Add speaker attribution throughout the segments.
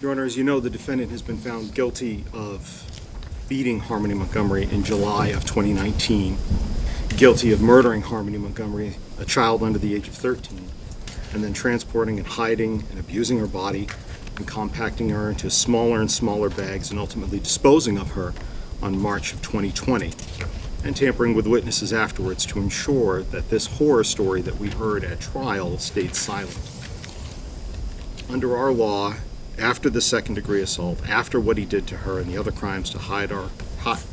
Speaker 1: Your Honor, as you know, the defendant has been found guilty of beating Harmony Montgomery in July of 2019, guilty of murdering Harmony Montgomery, a child under the age of 13, and then transporting and hiding and abusing her body and compacting her into smaller and smaller bags and ultimately disposing of her on March of 2020, and tampering with witnesses afterwards to ensure that this horror story that we heard at trial stayed silent. Under our law, after the second-degree assault, after what he did to her and the other crimes to hide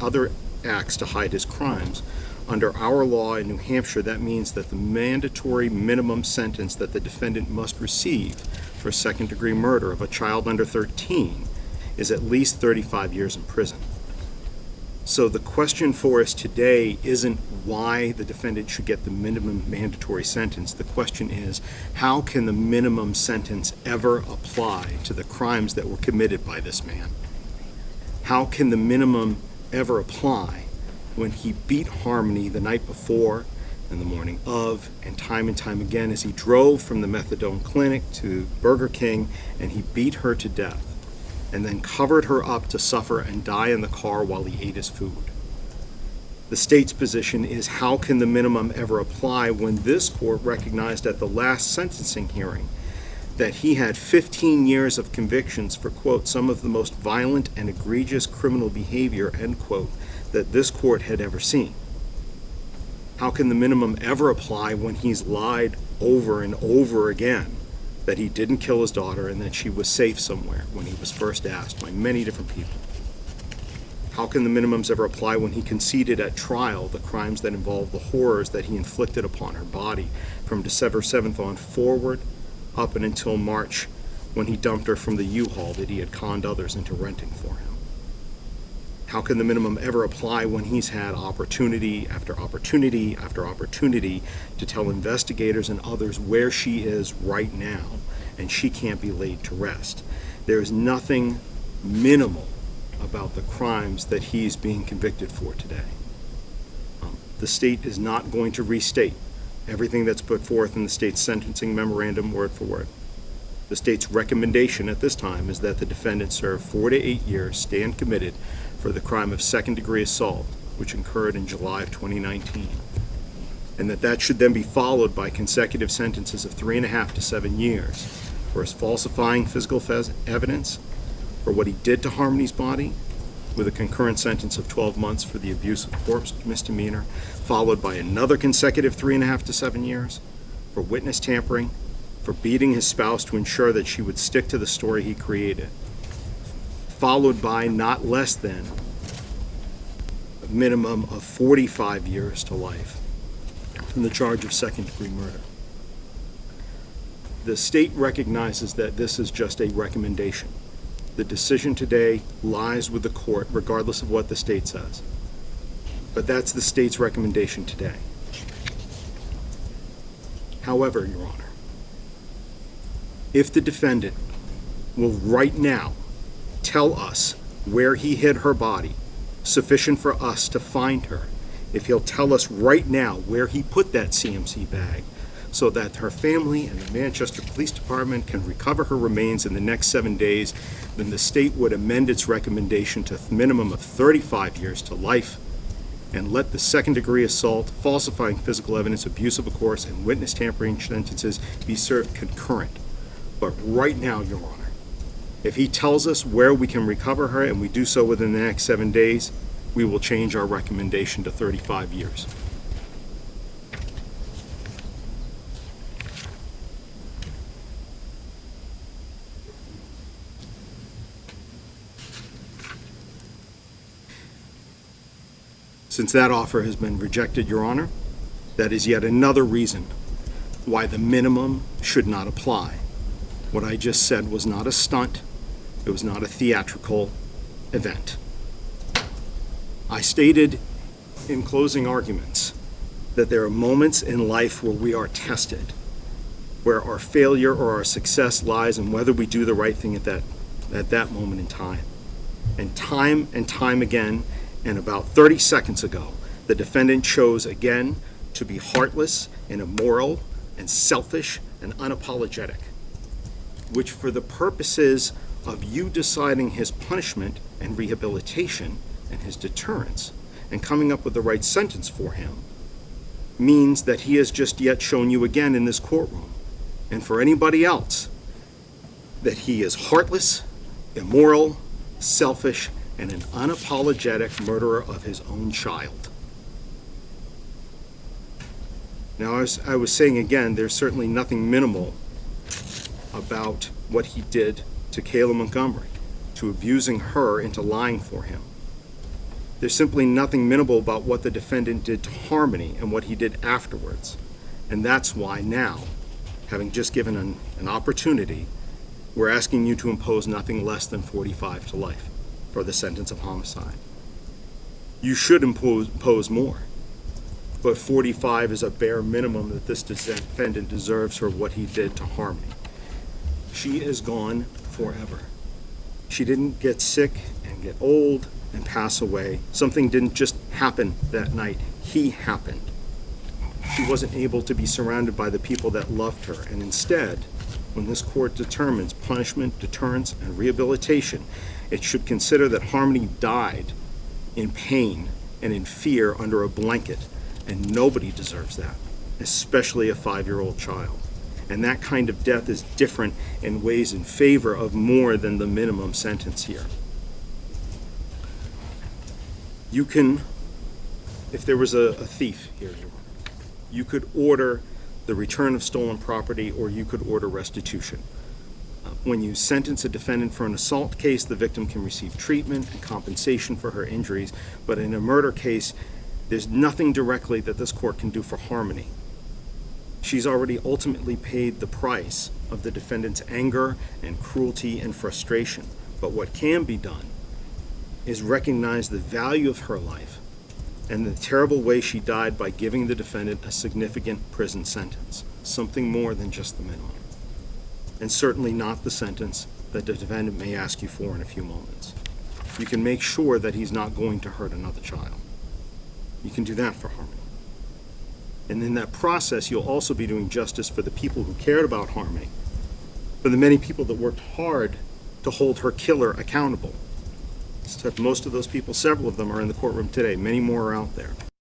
Speaker 1: other acts to hide his crimes, under our law in New Hampshire, that means that the mandatory minimum sentence that the defendant must receive for second-degree murder of a child under 13 is at least 35 years in prison. So the question for us today isn't why the defendant should get the minimum mandatory sentence. The question is, how can the minimum sentence ever apply to the crimes that were committed by this man? How can the minimum ever apply when he beat Harmony the night before and the morning of, and time again as he drove from the methadone clinic to Burger King and he beat her to death, and then covered her up to suffer and die in the car while he ate his food? The state's position is, how can the minimum ever apply when this court recognized at the last sentencing hearing that he had 15 years of convictions for, quote, some of the most violent and egregious criminal behavior, end quote, that this court had ever seen? How can the minimum ever apply when he's lied over and over again that he didn't kill his daughter and that she was safe somewhere when he was first asked by many different people? How can the minimums ever apply when he conceded at trial the crimes that involved the horrors that he inflicted upon her body from December 7th on forward, up and until March, when he dumped her from the U-Haul that he had conned others into renting for him? How can the minimum ever apply when he's had opportunity after opportunity after opportunity to tell investigators and others where she is right now, and she can't be laid to rest? There is nothing minimal about the crimes that he's being convicted for today. The state is not going to restate everything that's put forth in the state's sentencing memorandum word for word. The state's recommendation at this time is that the defendant serve 4 to 8 years, stand committed, for the crime of second-degree assault, which occurred in July of 2019, and that should then be followed by consecutive sentences of 3.5 to 7 years for his falsifying physical evidence, for what he did to Harmony's body, with a concurrent sentence of 12 months for the abuse of corpse misdemeanor, followed by another consecutive 3.5 to 7 years for witness tampering, for beating his spouse to ensure that she would stick to the story he created, followed by not less than a minimum of 45 years to life from the charge of second-degree murder. The state recognizes that this is just a recommendation. The decision today lies with the court, regardless of what the state says. But that's the state's recommendation today. However, Your Honor, if the defendant will right now tell us where he hid her body, sufficient for us to find her, if he'll tell us right now where he put that CMC bag, so that her family and the Manchester Police Department can recover her remains in the next 7 days, then the state would amend its recommendation to a minimum of 35 years to life and let the second-degree assault, falsifying physical evidence, abuse of a course, and witness tampering sentences be served concurrent. But right now, Your Honor, if he tells us where we can recover her and we do so within the next 7 days, we will change our recommendation to 35 years. Since that offer has been rejected, Your Honor, that is yet another reason why the minimum should not apply. What I just said was not a stunt. It was not a theatrical event. I stated in closing arguments that there are moments in life where we are tested, where our failure or our success lies in whether we do the right thing at that moment in time. And time again, and about 30 seconds ago, the defendant chose again to be heartless and immoral and selfish and unapologetic, which for the purposes of you deciding his punishment and rehabilitation and his deterrence and coming up with the right sentence for him means that he has just yet shown you again in this courtroom, and for anybody else, that he is heartless, immoral, selfish, and an unapologetic murderer of his own child. Now, as I was saying again, there's certainly nothing minimal about what he did to Kayla Montgomery, to abusing her into lying for him. There's simply nothing minimal about what the defendant did to Harmony and what he did afterwards. And that's why now, having just given an opportunity, we're asking you to impose nothing less than 45 to life for the sentence of homicide. You should impose more, but 45 is a bare minimum that this defendant deserves for what he did to Harmony. She is gone forever. She didn't get sick and get old and pass away. Something didn't just happen that night. He happened. She wasn't able to be surrounded by the people that loved her, and instead, when this court determines punishment, deterrence, and rehabilitation, it should consider that Harmony died in pain and in fear under a blanket, and nobody deserves that, especially a 5-year-old child. And that kind of death is different and weighs in favor of more than the minimum sentence here. You can, if there was a thief here, you could order the return of stolen property, or you could order restitution. When you sentence a defendant for an assault case, the victim can receive treatment and compensation for her injuries, but in a murder case, there's nothing directly that this court can do for Harmony. She's already ultimately paid the price of the defendant's anger and cruelty and frustration, but what can be done is recognize the value of her life and the terrible way she died by giving the defendant a significant prison sentence, something more than just the minimum, and certainly not the sentence that the defendant may ask you for in a few moments. You can make sure that he's not going to hurt another child. You can do that for Harmony. And in that process, you'll also be doing justice for the people who cared about Harmony, for the many people that worked hard to hold her killer accountable. Most of those people, several of them, are in the courtroom today. Many more are out there.